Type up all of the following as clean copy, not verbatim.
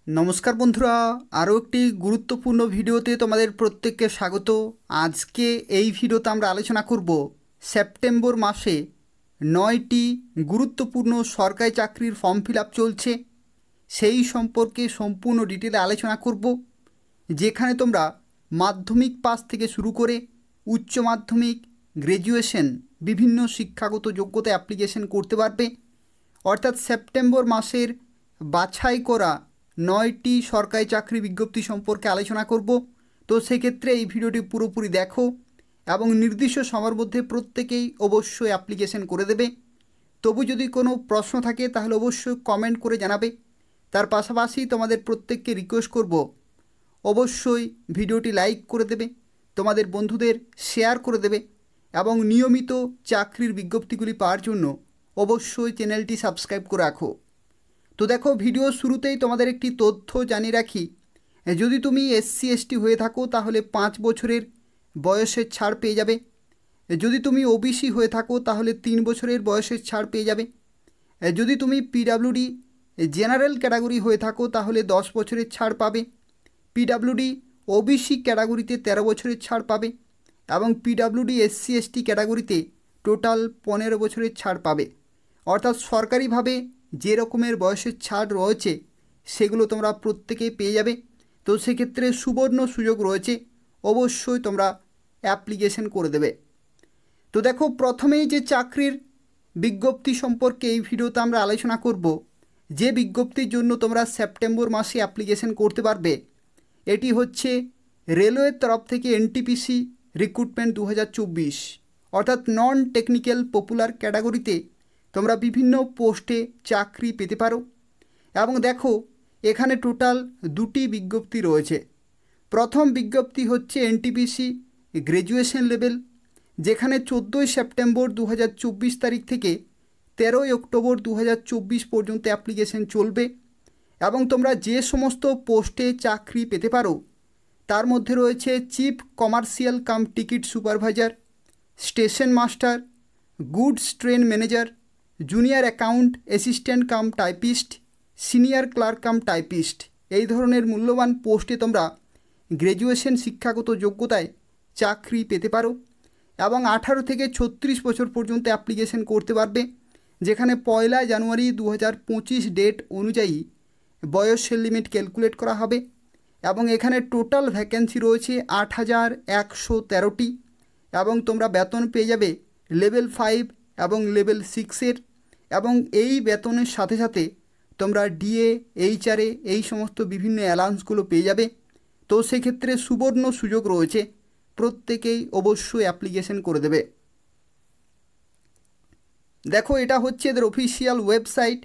নমস্কার বন্ধুরা, আরও একটি গুরুত্বপূর্ণ ভিডিওতে তোমাদের প্রত্যেককে স্বাগত। আজকে এই ভিডিওতে আমরা আলোচনা করব সেপ্টেম্বর মাসে 9টি গুরুত্বপূর্ণ সরকারি চাকরির ফর্ম ফিল আপ চলছে, সেই সম্পর্কে সম্পূর্ণ ডিটেলে আলোচনা করব। যেখানে তোমরা মাধ্যমিক পাস থেকে শুরু করে উচ্চ মাধ্যমিক, গ্র্যাজুয়েশন, বিভিন্ন শিক্ষাগত যোগ্যতা অ্যাপ্লিকেশন করতে পারবে। অর্থাৎ সেপ্টেম্বর মাসের বাছাই করা 9টি সরকারি চাকরি বিজ্ঞপ্তি সম্পর্কে আলোচনা করব। তো সেক্ষেত্রে এই ভিডিওটি পুরোপুরি দেখো এবং নির্দিষ্ট সময়ের মধ্যে প্রত্যেকেই অবশ্যই অ্যাপ্লিকেশন করে দেবে। তবু যদি কোনো প্রশ্ন থাকে তাহলে অবশ্যই কমেন্ট করে জানাবে। তার পাশাপাশি তোমাদের প্রত্যেককে রিকোয়েস্ট করব, অবশ্যই ভিডিওটি লাইক করে দেবে, তোমাদের বন্ধুদের শেয়ার করে দেবে এবং নিয়মিত চাকরির বিজ্ঞপ্তিগুলি পাওয়ার জন্য অবশ্যই চ্যানেলটি সাবস্ক্রাইব করে রাখো। তো দেখো, ভিডিও শুরুতেই তোমাদের একটি তথ্য জানিয়ে রাখি, যদি তুমি SC ST হয়ে থাকো তাহলে 5 বছরের বয়সের ছাড় পেয়ে যাবে। যদি তুমি OBC হয়ে থাকো তাহলে 3 বছরের বয়সের ছাড় পেয়ে যাবে। যদি তুমি PWD জেনারেল ক্যাটাগরি হয়ে থাকো তাহলে 10 বছরের ছাড় পাবে। PWD OBC ক্যাটাগরিতে 13 বছরের ছাড় পাবে এবং PWD SC ST ক্যাটাগরিতে টোটাল 15 বছরের ছাড় পাবে। অর্থাৎ সরকারিভাবে যে রকমের বয়সের ছাড় রয়েছে সেগুলো তোমরা প্রত্যেকেই পেয়ে যাবে। তো সেক্ষেত্রে সুবর্ণ সুযোগ রয়েছে, অবশ্যই তোমরা অ্যাপ্লিকেশন করে দেবে। তো দেখো, প্রথমেই যে চাকরির বিজ্ঞপ্তি সম্পর্কে এই ভিডিওতে আমরা আলোচনা করব, যে বিজ্ঞপ্তির জন্য তোমরা সেপ্টেম্বর মাসে অ্যাপ্লিকেশন করতে পারবে, এটি হচ্ছে রেলওয়ের তরফ থেকে NTPC রিক্রুটমেন্ট 2024। অর্থাৎ নন টেকনিক্যাল পপুলার ক্যাটাগরিতে তোমরা বিভিন্ন পোস্টে চাকরি পেতে পারো। এবং দেখো, এখানে টোটাল 2টি বিজ্ঞপ্তি রয়েছে। প্রথম বিজ্ঞপ্তি হচ্ছে NTPC গ্র্যাজুয়েশন লেভেল, যেখানে 14ই সেপ্টেম্বর 2024 তারিখ থেকে 13ই অক্টোবর 2024 পর্যন্ত অ্যাপ্লিকেশন চলবে। এবং তোমরা যে সমস্ত পোস্টে চাকরি পেতে পারো তার মধ্যে রয়েছে chief commercial cum ticket supervisor, station master, goods train manager, junior account assistant cum typist, senior clerk cum typist. এই ধরনের মূল্যবান পোস্টে তোমরা গ্র্যাজুয়েশন শিক্ষাগত যোগ্যতায় চাকরি পেতে পারো এবং 18 থেকে 36 বছর পর্যন্ত অ্যাপ্লিকেশন করতে পারবে। যেখানে 1 জানুয়ারি 2025 ডেট অনুযায়ী বয়সের লিমিট ক্যালকুলেট করা হবে এবং এখানে টোটাল ভ্যাকেন্সি রয়েছে 8113টি এবং তোমরা বেতন পেয়ে যাবে লেভেল 5 এবং লেভেল 6-এর। এবং এই বেতনের সাথে সাথে তোমরা DA, HRA এই সমস্ত বিভিন্ন অ্যালাউন্সগুলো পেয়ে যাবে। তো সেক্ষেত্রে সুবর্ণ সুযোগ রয়েছে, প্রত্যেকেই অবশ্যই অ্যাপ্লিকেশন করে দেবে। দেখো, এটা হচ্ছে এদের অফিসিয়াল ওয়েবসাইট।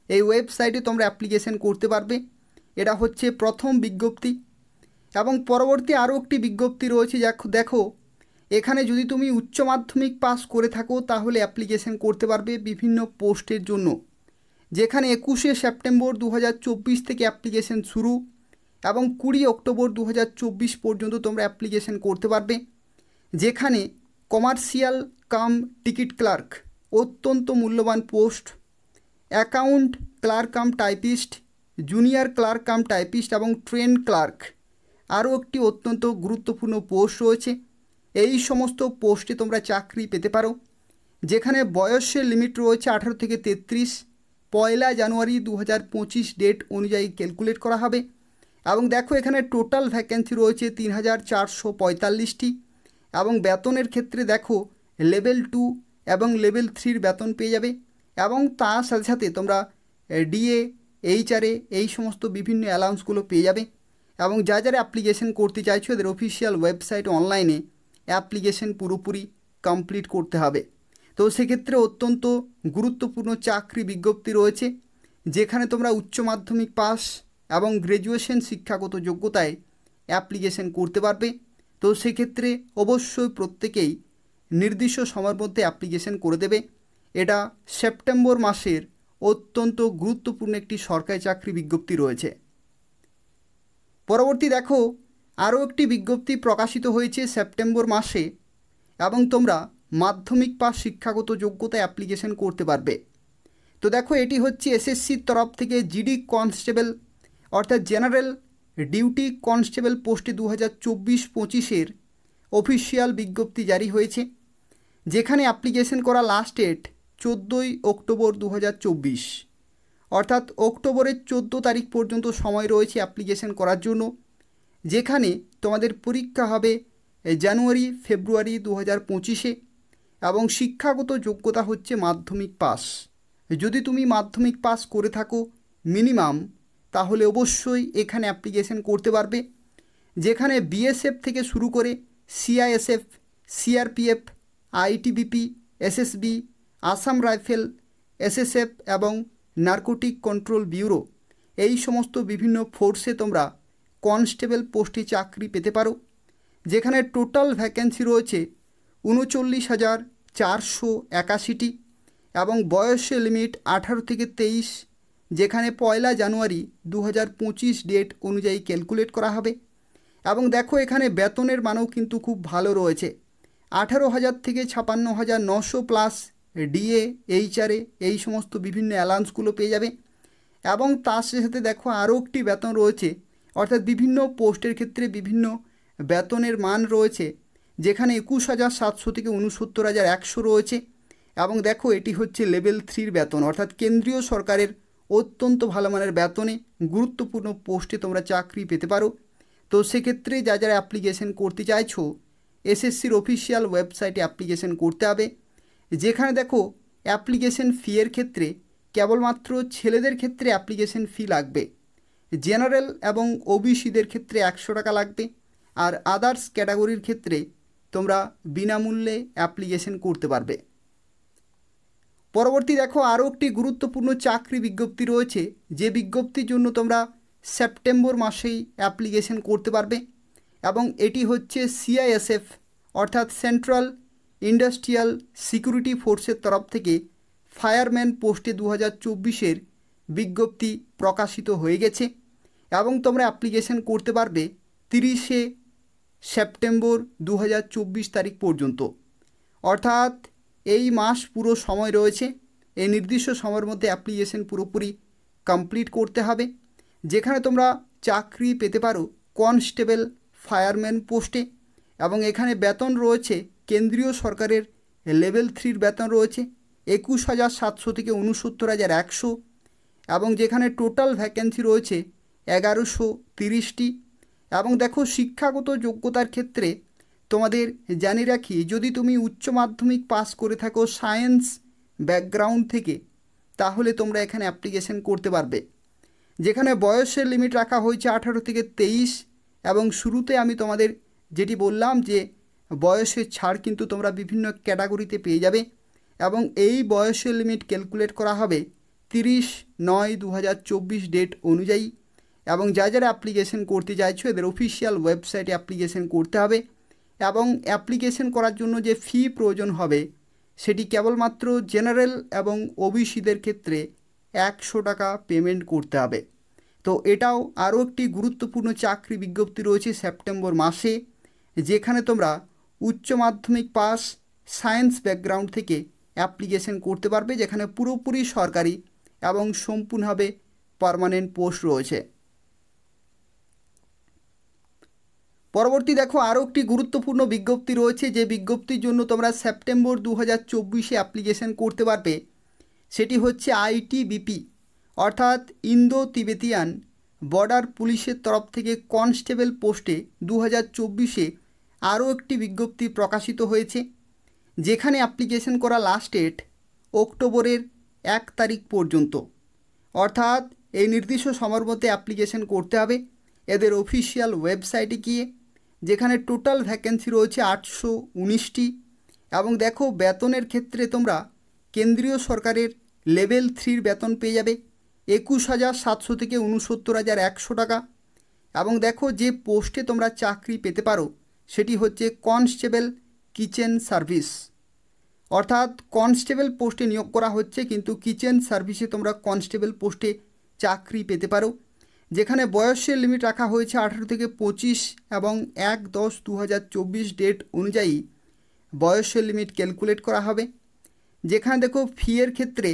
এই ওয়েবসাইটে তোমরা অ্যাপ্লিকেশন করতে পারবে। এটা হচ্ছে প্রথম বিজ্ঞপ্তি। এবং পরবর্তী আরও একটি বিজ্ঞপ্তি রয়েছে। দেখো, এখানে যদি তুমি উচ্চ মাধ্যমিক পাস করে থাকো তাহলে অ্যাপ্লিকেশন করতে পারবে বিভিন্ন পোস্টের জন্য। যেখানে 21শে সেপ্টেম্বর 2024 থেকে অ্যাপ্লিকেশন শুরু এবং 20 অক্টোবর 2024 পর্যন্ত তোমরা অ্যাপ্লিকেশন করতে পারবে। যেখানে কমার্শিয়াল কাম টিকিট ক্লার্ক অত্যন্ত মূল্যবান post, account clerk cum typist, junior clerk cum typist এবং ট্রেন ক্লার্ক আরও একটি অত্যন্ত গুরুত্বপূর্ণ পোস্ট রয়েছে। এই সমস্ত পোস্টে তোমরা চাকরি পেতে পারো। যেখানে বয়সের লিমিট রয়েছে 18 থেকে 33, 1 জানুয়ারি 2025 ডেট অনুযায়ী ক্যালকুলেট করা হবে। এবং দেখো, এখানে টোটাল ভ্যাকেন্সি রয়েছে 3445টি এবং বেতনের ক্ষেত্রে দেখো লেভেল 2 এবং লেভেল 3-র বেতন পেয়ে যাবে। এবং তার সাথে সাথে তোমরা DA, HRA এই সমস্ত বিভিন্ন অ্যালাউন্সগুলো পেয়ে যাবে। এবং যারা অ্যাপ্লিকেশন করতে চাইছো এদের অফিসিয়াল ওয়েবসাইট অনলাইনে অ্যাপ্লিকেশন পুরোপুরি কমপ্লিট করতে হবে। তো সেক্ষেত্রে অত্যন্ত গুরুত্বপূর্ণ চাকরি বিজ্ঞপ্তি রয়েছে, যেখানে তোমরা উচ্চ মাধ্যমিক পাস এবং গ্র্যাজুয়েশন শিক্ষাগত যোগ্যতায় অ্যাপ্লিকেশন করতে পারবে। তো সেক্ষেত্রে অবশ্যই প্রত্যেকেই নির্দিষ্ট সময়ের মধ্যে অ্যাপ্লিকেশন করে দেবে। এটা সেপ্টেম্বর মাসের অত্যন্ত গুরুত্বপূর্ণ একটি সরকারি চাকরি বিজ্ঞপ্তি রয়েছে। পরবর্তী দেখো, আরও একটি বিজ্ঞপ্তি প্রকাশিত হয়েছে সেপ্টেম্বর মাসে এবং তোমরা মাধ্যমিক পাস শিক্ষাগত যোগ্যতায় অ্যাপ্লিকেশন করতে পারবে। তো দেখো, এটি হচ্ছে SSCর তরফ থেকে GD কনস্টেবল অর্থাৎ জেনারেল ডিউটি কনস্টেবল পোস্টে 2024-25 অফিসিয়াল বিজ্ঞপ্তি জারি হয়েছে, যেখানে অ্যাপ্লিকেশন করা লাস্ট ডেট 14ই অক্টোবর 2024, অর্থাৎ অক্টোবরের 14 তারিখ পর্যন্ত সময় রয়েছে অ্যাপ্লিকেশন করার জন্য, যেখানে তোমাদের পরীক্ষা হবে জানুয়ারি ফেব্রুয়ারি 2025 এবং শিক্ষাগত যোগ্যতা হচ্ছে মাধ্যমিক পাস। যদি তুমি মাধ্যমিক পাস করে থাকো মিনিমাম, তাহলে অবশ্যই এখানে অ্যাপ্লিকেশন করতে পারবে, যেখানে বিএসএফ থেকে শুরু করে CISF, CRPF, ITBP, SSB, Assam rifle, SSF এবং নার্কোটিক কন্ট্রোল ব্যুরো, এই সমস্ত বিভিন্ন ফোর্সে তোমরা কনস্টেবল পোস্টে চাকরি পেতে পারো, যেখানে টোটাল ভ্যাকেন্সি রয়েছে 39,481টি এবং বয়সের লিমিট 18 থেকে 23, যেখানে 1 জানুয়ারি 2025 ডেট অনুযায়ী ক্যালকুলেট করা হবে। এবং দেখো এখানে বেতনের মানও কিন্তু খুব ভালো রয়েছে, 18,000 থেকে 56,900 প্লাস ডিএ, এইচআরএ, এই সমস্ত বিভিন্ন অ্যালাউন্সগুলো পেয়ে যাবে। এবং তার সাথে দেখো আরও একটি বেতন রয়েছে, অর্থাৎ বিভিন্ন পোস্টের ক্ষেত্রে বিভিন্ন বেতনের মান রয়েছে, যেখানে 21,700 থেকে 69,100 রয়েছে। এবং দেখো এটি হচ্ছে লেভেল 3 বেতন, অর্থাৎ কেন্দ্রীয় সরকারের অত্যন্ত ভালো মানের বেতনে গুরুত্বপূর্ণ পোস্টে তোমরা চাকরি পেতে পারো। তো সেক্ষেত্রে যারা অ্যাপ্লিকেশন করতে চাইছো, এসএসসির অফিসিয়াল ওয়েবসাইটে অ্যাপ্লিকেশন করতে হবে, যেখানে দেখো অ্যাপ্লিকেশন ফি এর ক্ষেত্রে কেবলমাত্র ছেলেদের ক্ষেত্রে অ্যাপ্লিকেশন ফি লাগবে, জেনারেল এবং ওবিসিদের ক্ষেত্রে 100 টাকা লাগবে, আর আদার্স ক্যাটাগরির ক্ষেত্রে তোমরা বিনামূল্যে অ্যাপ্লিকেশন করতে পারবে। পরবর্তী দেখো আরও একটি গুরুত্বপূর্ণ চাকরি বিজ্ঞপ্তি রয়েছে, যে বিজ্ঞপ্তির জন্য তোমরা সেপ্টেম্বর মাসেই অ্যাপ্লিকেশন করতে পারবে, এবং এটি হচ্ছে সিআইএসএফ অর্থাৎ সেন্ট্রাল ইন্ডাস্ট্রিয়াল সিকিউরিটি ফোর্সের তরফ থেকে ফায়ারম্যান পোস্টে 2024 বিজ্ঞপ্তি প্রকাশিত হয়ে গেছে, এবং তোমরা অ্যাপ্লিকেশন করতে পারবে 30 সেপ্টেম্বর 2024 তারিখ পর্যন্ত। অর্থাৎ এই মাস পুরো সময় রয়েছে, এই নির্দিষ্ট সময়ের মধ্যে অ্যাপ্লিকেশন পুরোপুরি কমপ্লিট করতে হবে, যেখানে তোমরা চাকরি পেতে পারো কনস্টেবল ফায়ারম্যান পোস্টে। এবং এখানে বেতন রয়েছে কেন্দ্রীয় সরকারের লেভেল 3 বেতন রয়েছে 21,700 থেকে 69,100, এবং যেখানে টোটাল ভ্যাকেন্সি রয়েছে 1,130টি। এবং দেখো শিক্ষাগত যোগ্যতার ক্ষেত্রে তোমাদের জানিয়ে রাখি, যদি তুমি উচ্চ মাধ্যমিক পাস করে থাকো সায়েন্স ব্যাকগ্রাউন্ড থেকে, তাহলে তোমরা এখানে অ্যাপ্লিকেশন করতে পারবে, যেখানে বয়সের লিমিট রাখা হয়েছে 18 থেকে 23। এবং শুরুতে আমি তোমাদের যেটি বললাম যে বয়সের ছাড় কিন্তু তোমরা বিভিন্ন ক্যাটাগরিতে পেয়ে যাবে, এবং এই বয়সের লিমিট ক্যালকুলেট করা হবে 30/9/2024 ডেট অনুযায়ী। এবং যারা অ্যাপ্লিকেশন করতে চাইছো এদের অফিসিয়াল ওয়েবসাইটে অ্যাপ্লিকেশন করতে হবে, এবং অ্যাপ্লিকেশন করার জন্য যে ফি প্রয়োজন হবে সেটি কেবলমাত্র জেনারেল এবং ওবিসিদের ক্ষেত্রে 100 টাকা পেমেন্ট করতে হবে। তো এটাও আরও একটি গুরুত্বপূর্ণ চাকরি বিজ্ঞপ্তি রয়েছে সেপ্টেম্বর মাসে, যেখানে তোমরা উচ্চ মাধ্যমিক পাস সায়েন্স ব্যাকগ্রাউন্ড থেকে অ্যাপ্লিকেশন করতে পারবে, যেখানে পুরোপুরি সরকারি এবং সম্পূর্ণভাবে পার্মানেন্ট পোস্ট রয়েছে। পরবর্তী দেখো আরও একটি গুরুত্বপূর্ণ বিজ্ঞপ্তি রয়েছে, যে বিজ্ঞপ্তির জন্য তোমরা সেপ্টেম্বর 2024 অ্যাপ্লিকেশন করতে পারবে, সেটি হচ্ছে আইটিবিপি অর্থাৎ ইন্দো তিবেতিয়ান বর্ডার পুলিশের তরফ থেকে কনস্টেবল পোস্টে 2024 আরও একটি বিজ্ঞপ্তি প্রকাশিত হয়েছে, যেখানে অ্যাপ্লিকেশন করা লাস্ট ডেট অক্টোবরের 1 তারিখ পর্যন্ত। অর্থাৎ এই নির্দিষ্ট সময়ের মধ্যে অ্যাপ্লিকেশন করতে হবে এদের অফিসিয়াল ওয়েবসাইটে গিয়ে, যেখানে টোটাল ভ্যাকেন্সি রয়েছে 819টি। এবং দেখো বেতনের ক্ষেত্রে তোমরা কেন্দ্রীয় সরকারের লেভেল 3 বেতন পেয়ে যাবে 21,700 থেকে 69,100 টাকা। এবং দেখো যে পোস্টে তোমরা চাকরি পেতে পারো সেটি হচ্ছে কনস্টেবল কিচেন সার্ভিস, অর্থাৎ কনস্টেবল পোস্টে নিয়োগ করা হচ্ছে, কিন্তু কিচেন সার্ভিসে তোমরা কনস্টেবল পোস্টে চাকরি পেতে পারো, যেখানে বয়সের লিমিট রাখা হয়েছে 18 থেকে 25 এবং 1/10/2024 ডেট অনুযায়ী বয়সের লিমিট ক্যালকুলেট করা হবে। যেখানে দেখো ফি এর ক্ষেত্রে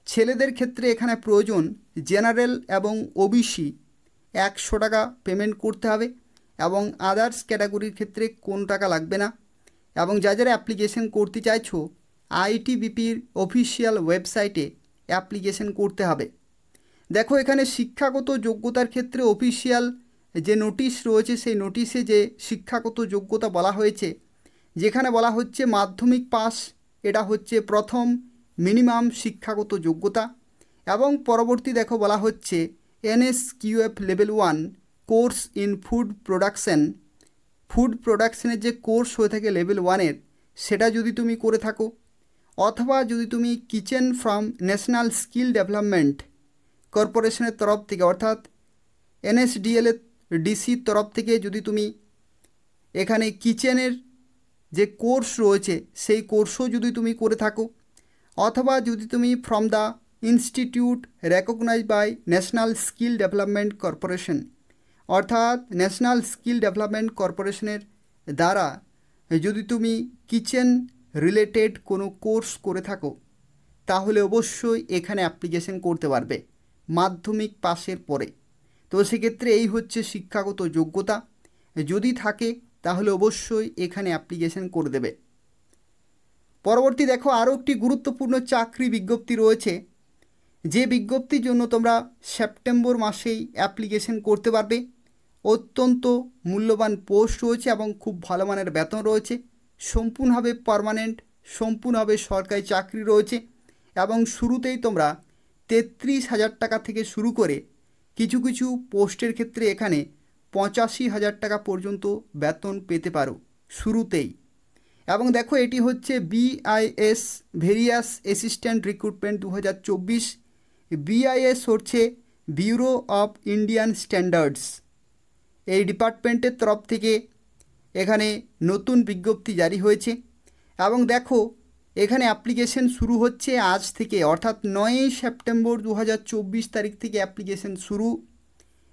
ছেলেদের ক্ষেত্রে এখানে প্রয়োজন জেনারেল এবং ওবিসি 100 টাকা পেমেন্ট করতে হবে এবং আদার্স ক্যাটাগরির ক্ষেত্রে কোনো টাকা লাগবে না। এবং যারা অ্যাপ্লিকেশন করতে চাইছো আইটিবিপির অফিসিয়াল ওয়েবসাইটে অ্যাপ্লিকেশন করতে হবে। দেখো এখানে শিক্ষাগত যোগ্যতার ক্ষেত্রে অফিসিয়াল যে নোটিশ রয়েছে সেই নোটিশে যে শিক্ষাগত যোগ্যতা বলা হয়েছে, যেখানে বলা হচ্ছে মাধ্যমিক পাস, এটা হচ্ছে প্রথম মিনিমাম শিক্ষাগত যোগ্যতা। এবং পরবর্তী দেখো বলা হচ্ছে NSQF level 1 course in food প্রোডাকশনের যে কোর্স হয়ে থাকে লেভেল 1-এর, সেটা যদি তুমি করে থাকো, অথবা যদি তুমি kitchen from national skill development কর্পোরেশনের তরফ থেকে অর্থাৎ NSDL-ডিসির তরফ থেকে যদি তুমি এখানে কিচেনের যে কোর্স রয়েছে সেই কোর্সও যদি তুমি করে থাকো, অথবা যদি তুমি from the institute recognised by national skill development corporation অর্থাৎ ন্যাশনাল স্কিল ডেভেলপমেন্ট কর্পোরেশনের দ্বারা যদি তুমি কিচেন রিলেটেড কোনো কোর্স করে থাকো, তাহলে অবশ্যই এখানে অ্যাপ্লিকেশন করতে পারবে মাধ্যমিক পাশের পরে। তো সেক্ষেত্রে এই হচ্ছে শিক্ষাগত যোগ্যতা, যদি থাকে তাহলে অবশ্যই এখানে অ্যাপ্লিকেশন করে দেবে। পরবর্তী দেখো আরও একটি গুরুত্বপূর্ণ চাকরি বিজ্ঞপ্তি রয়েছে, যে বিজ্ঞপ্তির জন্য তোমরা সেপ্টেম্বর মাসেই অ্যাপ্লিকেশন করতে পারবে। অত্যন্ত মূল্যবান পোস্ট রয়েছে এবং খুব ভালো মানের বেতন রয়েছে, সম্পূর্ণভাবে পার্মানেন্ট, সম্পূর্ণভাবে সরকারি চাকরি রয়েছে এবং শুরুতেই তোমরা 33,000 টাকা থেকে শুরু করে কিছু কিছু পোস্টের ক্ষেত্রে এখানে 85,000 টাকা পর্যন্ত বেতন পেতে পারো শুরুতেই। এবং দেখো এটি হচ্ছে BIS various assistant recruitment 2024। BIS হচ্ছে ব্যুরো অফ ইন্ডিয়ান স্ট্যান্ডার্ডস, এই ডিপার্টমেন্টের তরফ থেকে এখানে নতুন বিজ্ঞপ্তি জারি হয়েছে। এবং দেখো এখানে অ্যাপ্লিকেশন শুরু হচ্ছে আজ থেকে, অর্থাৎ 9 সেপ্টেম্বর 2024 তারিখ থেকে অ্যাপ্লিকেশন শুরু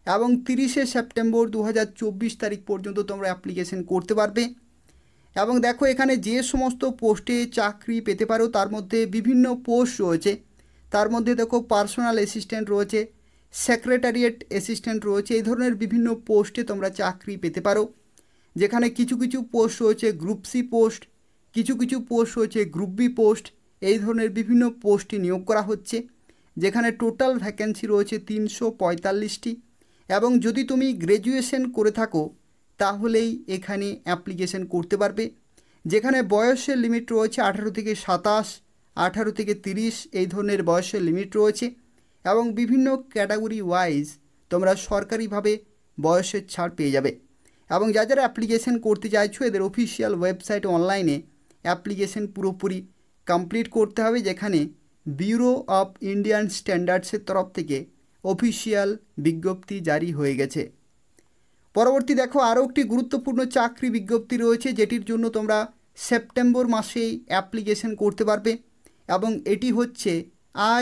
এবং 30 সেপ্টেম্বর 2024 তারিখ পর্যন্ত তোমরা অ্যাপ্লিকেশন করতে পারবে। এবং দেখো এখানে যে সমস্ত পোস্টে চাকরি পেতে পারো তার মধ্যে বিভিন্ন পোস্ট রয়েছে, তার মধ্যে দেখো পার্সোনাল অ্যাসিস্ট্যান্ট রয়েছে, সেক্রেটারিয়েট অ্যাসিস্ট্যান্ট রয়েছে, এই ধরনের বিভিন্ন পোস্টে তোমরা চাকরি পেতে পারো। যেখানে কিছু কিছু পোস্ট রয়েছে গ্রুপ সি পোস্ট, কিছু কিছু পোস্ট রয়েছে গ্রুপ বি পোস্ট, এই ধরনের বিভিন্ন পোস্টে নিয়োগ করা হচ্ছে, যেখানে টোটাল ভ্যাকেন্সি রয়েছে 345টি। এবং যদি তুমি গ্র্যাজুয়েশন করে থাকো তাহলেই এখানে অ্যাপ্লিকেশন করতে পারবে, যেখানে বয়সের লিমিট রয়েছে 18 থেকে 27, 18 থেকে 30 এই ধরনের বয়সের লিমিট রয়েছে। এবং বিভিন্ন ক্যাটাগরি ওয়াইজ তোমরা সরকারিভাবে বয়সের ছাড় পেয়ে যাবে। এবং যারা অ্যাপ্লিকেশন করতে চাইছো এদের অফিসিয়াল ওয়েবসাইট অনলাইনে অ্যাপ্লিকেশন পুরোপুরি কমপ্লিট করতে হবে, যেখানে ব্যুরো অফ ইন্ডিয়ান স্ট্যান্ডার্ডসের তরফ থেকে অফিসিয়াল বিজ্ঞপ্তি জারি হয়ে গেছে। পরবর্তী দেখো আরও একটি গুরুত্বপূর্ণ চাকরি বিজ্ঞপ্তি রয়েছে, যেটির জন্য তোমরা সেপ্টেম্বর মাসেই অ্যাপ্লিকেশন করতে পারবে এবং এটি হচ্ছে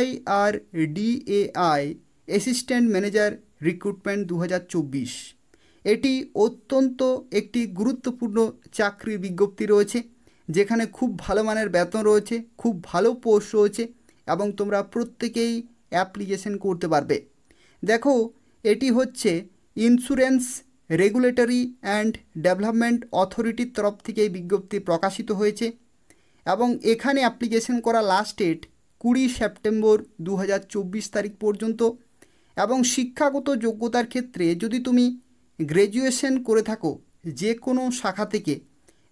IRDAI অ্যাসিস্ট্যান্ট ম্যানেজার রিক্রুটমেন্ট 2024। এটি অত্যন্ত একটি গুরুত্বপূর্ণ চাকরির বিজ্ঞপ্তি রয়েছে, যেখানে খুব ভালো মানের বেতন রয়েছে, খুব ভালো পোস্ট রয়েছে এবং তোমরা প্রত্যেকেই অ্যাপ্লিকেশন করতে পারবে। দেখো এটি হচ্ছে ইন্স্যুরেন্স রেগুলেটরি অ্যান্ড ডেভেলপমেন্ট অথরিটির তরফ থেকে এই বিজ্ঞপ্তি প্রকাশিত হয়েছে এবং এখানে অ্যাপ্লিকেশন করা লাস্ট ডেট 20 সেপ্টেম্বর 2024 তারিখ পর্যন্ত। এবং শিক্ষাগত যোগ্যতার ক্ষেত্রে যদি তুমি গ্র্যাজুয়েশন করে থাকো যে কোনো শাখা থেকে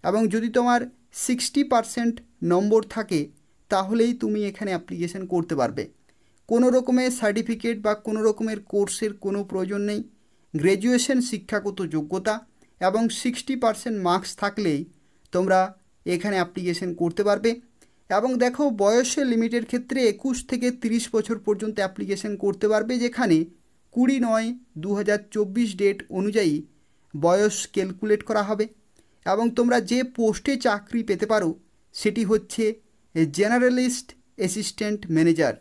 এবং যদি তোমার 60% নম্বর থাকে, তাহলেই তুমি এখানে অ্যাপ্লিকেশন করতে পারবে। কোনো রকমের সার্টিফিকেট বা কোনো রকমের কোর্সের কোনো প্রয়োজন নেই, গ্র্যাজুয়েশন শিক্ষাগত যোগ্যতা এবং 60% মার্কস থাকলেই তোমরা এখানে অ্যাপ্লিকেশন করতে পারবে। এবং দেখো বয়সের লিমিটের ক্ষেত্রে 21 থেকে 30 বছর পর্যন্ত অ্যাপ্লিকেশন করতে পারবে, যেখানে 20/9/2024 ডেট অনুযায়ী বয়স ক্যালকুলেট করা হবে। এবং তোমরা যে পোস্টে চাকরি পেতে পারো সেটি হচ্ছে জেনারেলিস্ট অ্যাসিস্ট্যান্ট ম্যানেজার।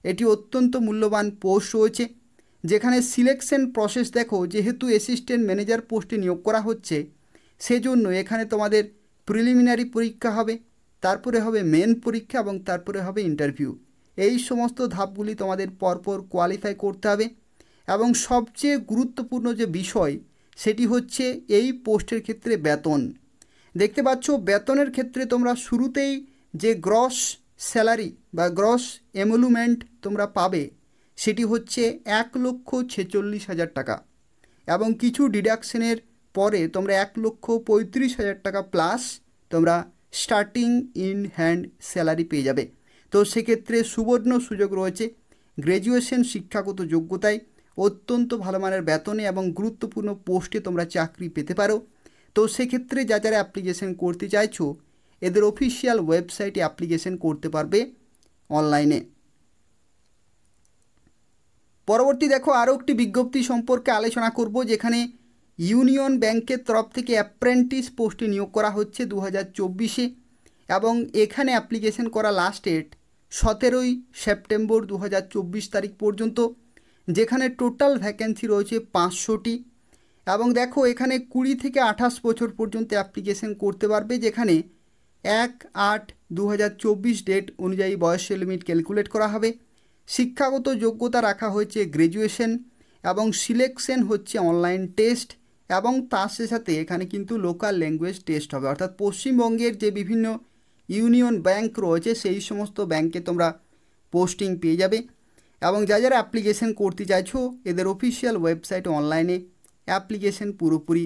এটি অত্যন্ত মূল্যবান পোস্ট রয়েছে, যেখানে সিলেকশন প্রসেস দেখো, যেহেতু অ্যাসিস্ট্যান্ট ম্যানেজার পোস্টে নিয়োগ করা হচ্ছে সেজন্য এখানে তোমাদের প্রিলিমিনারি পরীক্ষা হবে, তারপরে হবে মেন পরীক্ষা এবং তারপরে হবে ইন্টারভিউ। এই সমস্ত ধাপগুলি তোমাদের পরপর কোয়ালিফাই করতে হবে। এবং সবচেয়ে গুরুত্বপূর্ণ যে বিষয় সেটি হচ্ছে এই পোস্টের ক্ষেত্রে বেতন। দেখতে পাচ্ছ বেতনের ক্ষেত্রে তোমরা শুরুতেই যে গ্রস স্যালারি বা গ্রস এমলুমেন্ট তোমরা পাবে সেটি হচ্ছে 1,46,000 টাকা, এবং কিছু ডিডাকশনের পরে তোমরা 1,35,000 টাকা প্লাস তোমরা স্টার্টিং ইন হ্যান্ড স্যালারি পেয়ে যাবে। তো সেক্ষেত্রে সুবর্ণ সুযোগ রয়েছে। গ্র্যাজুয়েশন শিক্ষাগত যোগ্যতায় অত্যন্ত ভালো মানের বেতনে এবং গুরুত্বপূর্ণ পোস্টে তোমরা চাকরি পেতে পারো। তো সেক্ষেত্রে যারা অ্যাপ্লিকেশন করতে চাইছো এদের অফিসিয়াল ওয়েবসাইটে অ্যাপ্লিকেশন করতে পারবে অনলাইনে। পরবর্তী দেখো আরও একটি বিজ্ঞপ্তি সম্পর্কে আলোচনা করব, যেখানে ইউনিয়ন ব্যাংকের তরফ থেকে অ্যাপ্রেন্টিস পোস্টে নিয়োগ করা হচ্ছে 2024-এ, এবং এখানে অ্যাপ্লিকেশন করা লাস্ট ডেট 17ই সেপ্টেম্বর 2024 তারিখ পর্যন্ত, যেখানে টোটাল ভ্যাকেন্সি রয়েছে 500টি। এবং দেখো এখানে 20 থেকে 28 বছর পর্যন্ত অ্যাপ্লিকেশন করতে পারবে, যেখানে 1/8/2024 ডেট অনুযায়ী বয়সের লিমিট ক্যালকুলেট করা হবে। শিক্ষাগত যোগ্যতা রাখা হয়েছে গ্র্যাজুয়েশন, এবং সিলেকশন হচ্ছে অনলাইন টেস্ট, এবং তার সাথে এখানে কিন্তু লোকাল ল্যাঙ্গুয়েজ টেস্ট হবে। অর্থাৎ পশ্চিমবঙ্গের যে বিভিন্ন ইউনিয়ন ব্যাংক রয়েছে সেই সমস্ত ব্যাংকে তোমরা পোস্টিং পেয়ে যাবে। এবং যারা অ্যাপ্লিকেশন করতে চাইছো এদের অফিসিয়াল ওয়েবসাইটে অনলাইনে অ্যাপ্লিকেশন পুরোপুরি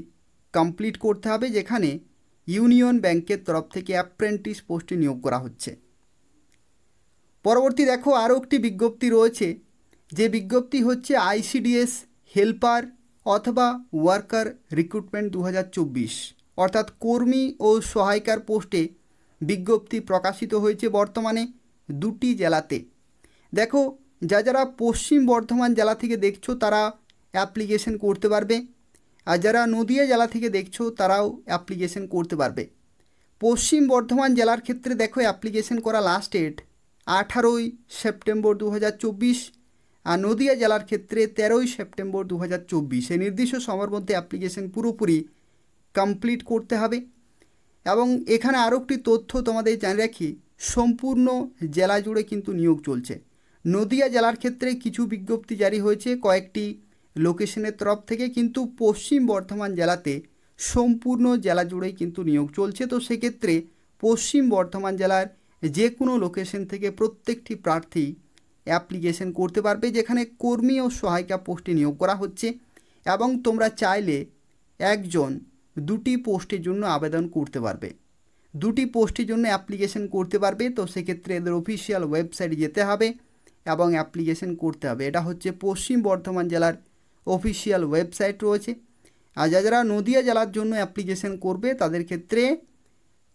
কমপ্লিট করতে হবে, যেখানে ইউনিয়ন ব্যাংকের তরফ থেকে অ্যাপ্রেন্টিস পোস্টে নিয়োগ করা হচ্ছে। পরবর্তী দেখো আরও একটি বিজ্ঞপ্তি রয়েছে, যে বিজ্ঞপ্তি হচ্ছে আইসিডিএস হেল্পার অথবা ওয়ার্কার রিক্রুটমেন্ট 2024, অর্থাৎ কর্মী ও সহায়িকার পোস্টে বিজ্ঞপ্তি প্রকাশিত হয়েছে বর্তমানে 2টি জেলাতে। দেখো যারা পশ্চিম বর্ধমান জেলা থেকে দেখছো তারা অ্যাপ্লিকেশন করতে পারবে, আর যারা নদিয়া জেলা থেকে দেখছো তারাও অ্যাপ্লিকেশন করতে পারবে। পশ্চিম বর্ধমান জেলার ক্ষেত্রে দেখো অ্যাপ্লিকেশন করা লাস্ট ডেট 18ই সেপ্টেম্বর 2024, আর নদিয়া জেলার ক্ষেত্রে 13ই সেপ্টেম্বর 2024। এই নির্দিষ্ট সময়ের মধ্যে অ্যাপ্লিকেশন পুরোপুরি কমপ্লিট করতে হবে। এবং এখানে আরও একটি তথ্য তোমাদের জানিয়ে রাখি, সম্পূর্ণ জেলা জুড়ে কিন্তু নিয়োগ চলছে। নদিয়া জেলার ক্ষেত্রে কিছু বিজ্ঞপ্তি জারি হয়েছে কয়েকটি লোকেশনের তরফ থেকে, কিন্তু পশ্চিম বর্ধমান জেলাতে সম্পূর্ণ জেলা জুড়েই কিন্তু নিয়োগ চলছে। তো সেক্ষেত্রে পশ্চিম বর্ধমান জেলার যে কোনো লোকেশন থেকে প্রত্যেকটি প্রার্থী অ্যাপ্লিকেশন করতে পারবে, যেখানে কর্মী ও সহায়িকা পোস্টে নিয়োগ করা হচ্ছে। এবং তোমরা চাইলে 2টি পোস্টের জন্য আবেদন করতে পারবে, 2টি পোস্টের জন্য অ্যাপ্লিকেশন করতে পারবে। তো সেক্ষেত্রে এদের অফিসিয়াল ওয়েবসাইটে যেতে হবে এবং অ্যাপ্লিকেশন করতে হবে। এটা হচ্ছে পশ্চিম বর্ধমান জেলার অফিসিয়াল ওয়েবসাইট রয়েছে। আর যারা নদিয়া জেলার জন্য অ্যাপ্লিকেশন করবে তাদের ক্ষেত্রে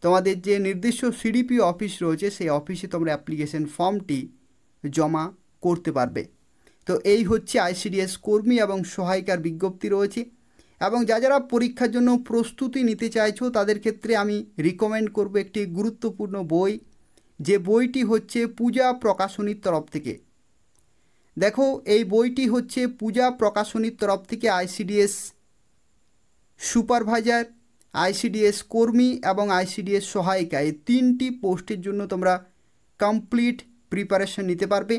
তোমাদের যে নির্দিষ্ট সিডিপি অফিস রয়েছে সেই অফিসে তোমরা অ্যাপ্লিকেশন ফর্মটি জমা করতে পারবে। তো এই হচ্ছে আইসিডিএস কর্মী এবং সহায়িকার বিজ্ঞপ্তি রয়েছে। এবং যারা পরীক্ষার জন্য প্রস্তুতি নিতে চাইছো তাদের ক্ষেত্রে আমি রিকমেন্ড করব একটি গুরুত্বপূর্ণ বই, যে বইটি হচ্ছে পূজা প্রকাশনীর তরফ থেকে। দেখো এই বইটি হচ্ছে পূজা প্রকাশনীর তরফ থেকে আইসিডিএস সুপারভাইজার, আইসিডিএস কর্মী এবং আইসিডিএস সহায়িকা এই 3টি পোস্টের জন্য তোমরা কমপ্লিট প্রিপারেশন নিতে পারবে,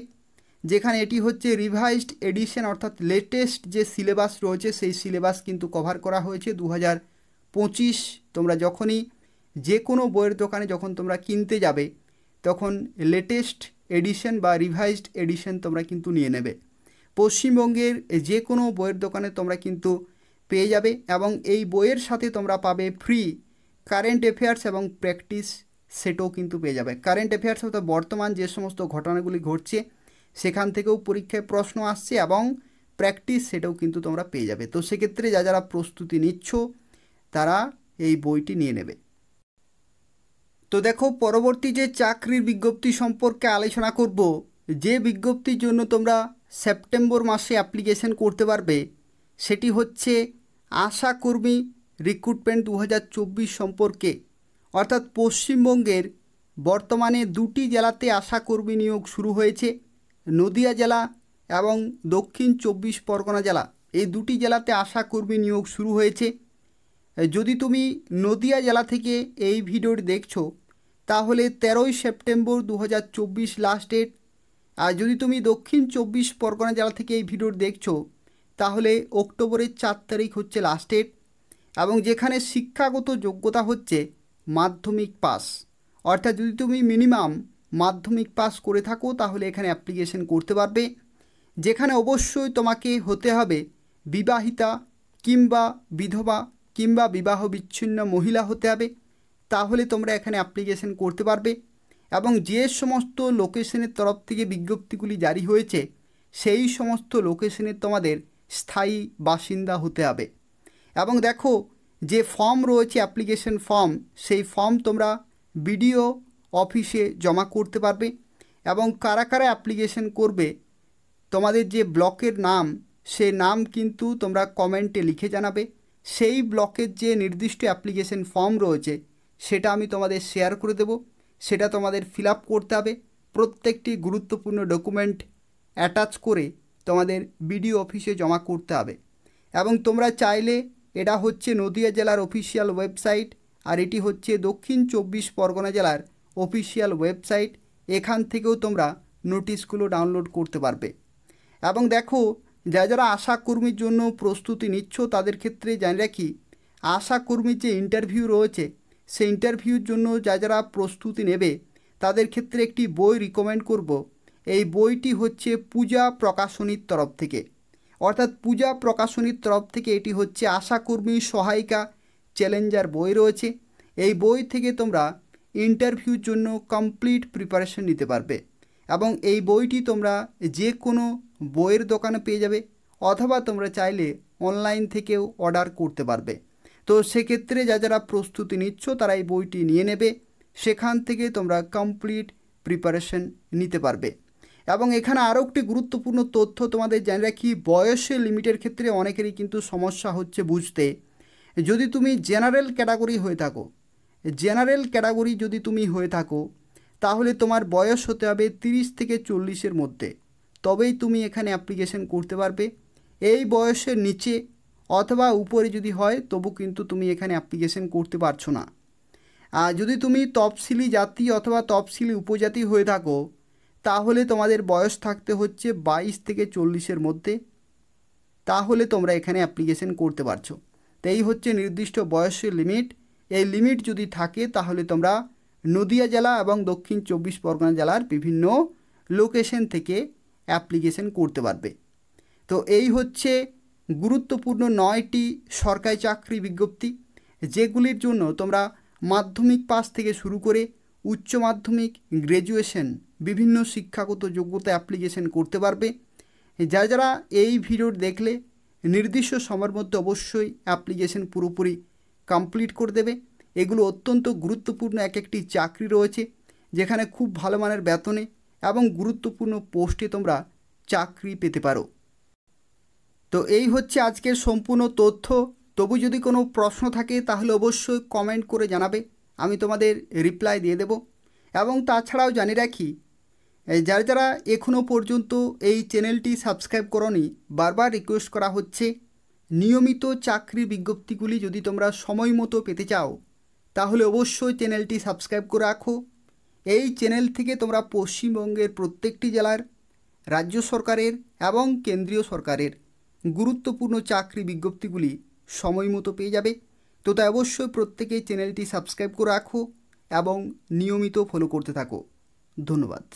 যেখানে এটি হচ্ছে রিভাইজড এডিশন, অর্থাৎ লেটেস্ট যে সিলেবাস রয়েছে সেই সিলেবাস কিন্তু কভার করা হয়েছে 2025। তোমরা যখনই যে কোনো বইয়ের দোকানে যখন তোমরা কিনতে যাবে তখন লেটেস্ট এডিশন বা রিভাইজড এডিশন তোমরা কিন্তু নিয়ে নেবে। পশ্চিমবঙ্গের যে কোনো বইয়ের দোকানে তোমরা কিন্তু পেয়ে যাবে, এবং এই বইয়ের সাথে তোমরা পাবে ফ্রি কারেন্ট অ্যাফেয়ার্স এবং প্র্যাকটিস সেটও কিন্তু পেয়ে যাবে। কারেন্ট অ্যাফেয়ার্স অর্থাৎ বর্তমান যে সমস্ত ঘটনাগুলি ঘটছে সেখান থেকেও পরীক্ষায় প্রশ্ন আসছে, এবং প্র্যাকটিস সেটাও কিন্তু তোমরা পেয়ে যাবে। তো সেক্ষেত্রে যারা প্রস্তুতি নিচ্ছ তারা এই বইটি নিয়ে নেবে। তো দেখো পরবর্তী যে চাকরির বিজ্ঞপ্তি সম্পর্কে আলোচনা করব, যে বিজ্ঞপ্তির জন্য তোমরা সেপ্টেম্বর মাসে অ্যাপ্লিকেশন করতে পারবে সেটি হচ্ছে আশা কর্মী রিক্রুটমেন্ট 2024 সম্পর্কে। অর্থাৎ পশ্চিমবঙ্গের বর্তমানে 2টি জেলাতে আশা কর্মী নিয়োগ শুরু হয়েছে, নদিয়া জেলা এবং দক্ষিণ 24 পরগনা জেলা। এই 2টি জেলাতে আশা কর্মী নিয়োগ শুরু হয়েছে। যদি তুমি নদিয়া জেলা থেকে এই ভিডিওটি দেখছো তাহলে 13ই সেপ্টেম্বর 2024 লাস্ট ডেট। আর যদি তুমি দক্ষিণ 24 পরগনা জেলা থেকে এই ভিডিওটি দেখছো তাহলে অক্টোবরের 4 তারিখ হচ্ছে লাস্ট ডেট। এবং যেখানে শিক্ষাগত যোগ্যতা হচ্ছে মাধ্যমিক পাস, অর্থাৎ যদি তুমি মিনিমাম মাধ্যমিক পাস করে থাকো তাহলে এখানে অ্যাপ্লিকেশন করতে পারবে। যেখানে অবশ্যই তোমাকে হতে হবে বিবাহিতা কিংবা বিধবা কিংবা বিবাহ বিচ্ছিন্ন মহিলা হতে হবে, তাহলে তোমরা এখানে অ্যাপ্লিকেশন করতে পারবে। এবং যে সমস্ত লোকেশনের তরফ থেকে বিজ্ঞপ্তিগুলি জারি হয়েছে সেই সমস্ত লোকেশনের তোমাদের স্থায়ী বাসিন্দা হতে হবে। এবং দেখো যে ফর্ম রয়েছে অ্যাপ্লিকেশন ফর্ম, সেই ফর্ম তোমরা বিডিও অফিসে জমা করতে পারবে। এবং কারা কারা অ্যাপ্লিকেশন করবে, তোমাদের যে ব্লকের নাম সেই নাম কিন্তু তোমরা কমেন্টে লিখে জানাবে। সেই ব্লকের যে নির্দিষ্ট অ্যাপ্লিকেশন ফর্ম রয়েছে সেটা আমি তোমাদের শেয়ার করে দেব, সেটা তোমাদের ফিল আপ করতে হবে। প্রত্যেকটি গুরুত্বপূর্ণ ডকুমেন্ট অ্যাটাচ করে তোমাদের বিডিও অফিসে জমা করতে হবে। এবং তোমরা চাইলে, এটা হচ্ছে নদিয়া জেলার অফিসিয়াল ওয়েবসাইট আর এটি হচ্ছে দক্ষিণ 24 পরগনা জেলার অফিসিয়াল ওয়েবসাইট, এখান থেকেও তোমরা নোটিশগুলো ডাউনলোড করতে পারবে। এবং দেখো যারা আশাকর্মীর জন্য প্রস্তুতি নিচ্ছ তাদের ক্ষেত্রে জানি রাখি, আশাকর্মীর যে ইন্টারভিউ রয়েছে সেই ইন্টারভিউর জন্য যারা প্রস্তুতি নেবে তাদের ক্ষেত্রে একটি বই রিকমেন্ড করব। এই বইটি হচ্ছে পূজা প্রকাশনীর তরফ থেকে, অর্থাৎ পূজা প্রকাশনীর তরফ থেকে এটি হচ্ছে আশাকর্মী সহায়িকা চ্যালেঞ্জার বই রয়েছে। এই বই থেকে তোমরা ইন্টারভিউর জন্য কমপ্লিট প্রিপারেশন নিতে পারবে। এবং এই বইটি তোমরা যে কোনো বইয়ের দোকানে পেয়ে যাবে, অথবা তোমরা চাইলে অনলাইন থেকেও অর্ডার করতে পারবে। তো সেক্ষেত্রে যারা প্রস্তুতি নিচ্ছ তারা এই বইটি নিয়ে নেবে, সেখান থেকে তোমরা কমপ্লিট প্রিপারেশন নিতে পারবে। এবং এখানে আরও একটি গুরুত্বপূর্ণ তথ্য তোমাদের জানিয়ে রাখি, বয়সের লিমিটের ক্ষেত্রে অনেকেরই কিন্তু সমস্যা হচ্ছে বুঝতে। যদি তুমি জেনারেল ক্যাটাগরি হয়ে থাকো, জেনারেল ক্যাটাগরি যদি তুমি হয়ে থাকো তাহলে তোমার বয়স হতে হবে 30 থেকে 40-এর মধ্যে, তবেই তুমি এখানে অ্যাপ্লিকেশন করতে পারবে। এই বয়সের নিচে অথবা উপরে যদি হয় তবু কিন্তু তুমি এখানে অ্যাপ্লিকেশন করতে পারছো না। আর যদি তুমি তফসিলি জাতি অথবা তফসিলি উপজাতি হয়ে থাকো তাহলে তোমাদের বয়স থাকতে হচ্ছে 22 থেকে 40-এর মধ্যে, তাহলে তোমরা এখানে অ্যাপ্লিকেশন করতে পারছো। তো এই হচ্ছে নির্দিষ্ট বয়সের লিমিট। এই লিমিট যদি থাকে তাহলে তোমরা নদিয়া জেলা এবং দক্ষিণ 24 পরগনা জেলার বিভিন্ন লোকেশন থেকে অ্যাপ্লিকেশন করতে পারবে। তো এই হচ্ছে গুরুত্বপূর্ণ 9টি সরকারি চাকরি বিজ্ঞপ্তি, যেগুলির জন্য তোমরা মাধ্যমিক পাস থেকে শুরু করে উচ্চ মাধ্যমিক, গ্র্যাজুয়েশন, বিভিন্ন শিক্ষাগত যোগ্যতা অ্যাপ্লিকেশন করতে পারবে। যারা এই ভিডিও দেখলে নির্দিষ্ট সময়ের মধ্যে অবশ্যই অ্যাপ্লিকেশন পুরোপুরি কমপ্লিট করে দেবে। এগুলো অত্যন্ত গুরুত্বপূর্ণ এক একটি চাকরি রয়েছে, যেখানে খুব ভালো মানের বেতনে এবং গুরুত্বপূর্ণ পোস্টে তোমরা চাকরি পেতে পারো। তো এই হচ্ছে আজকের সম্পূর্ণ তথ্য। তবু যদি কোনো প্রশ্ন থাকে তাহলে অবশ্যই কমেন্ট করে জানাবে, আমি তোমাদের রিপ্লাই দিয়ে দেব। এবং তাছাড়াও জানিয়ে রাখি, যারা এখনও পর্যন্ত এই চ্যানেলটি সাবস্ক্রাইব করোনি, বারবার রিকোয়েস্ট করা হচ্ছে, নিয়মিত চাকরির বিজ্ঞপ্তিগুলি যদি তোমরা সময় মতো পেতে চাও তাহলে অবশ্যই চ্যানেলটি সাবস্ক্রাইব করে রাখো। এই চ্যানেল থেকে তোমরা পশ্চিমবঙ্গের প্রত্যেকটি জেলার, রাজ্য সরকারের এবং কেন্দ্রীয় সরকারের গুরুত্বপূর্ণ চাকরি বিজ্ঞপ্তিগুলি সময় মতো পেয়ে যাবে। তো তাই অবশ্যই প্রত্যেকেই চ্যানেলটি সাবস্ক্রাইব করে রাখো এবং নিয়মিত ফলো করতে থাকো। ধন্যবাদ।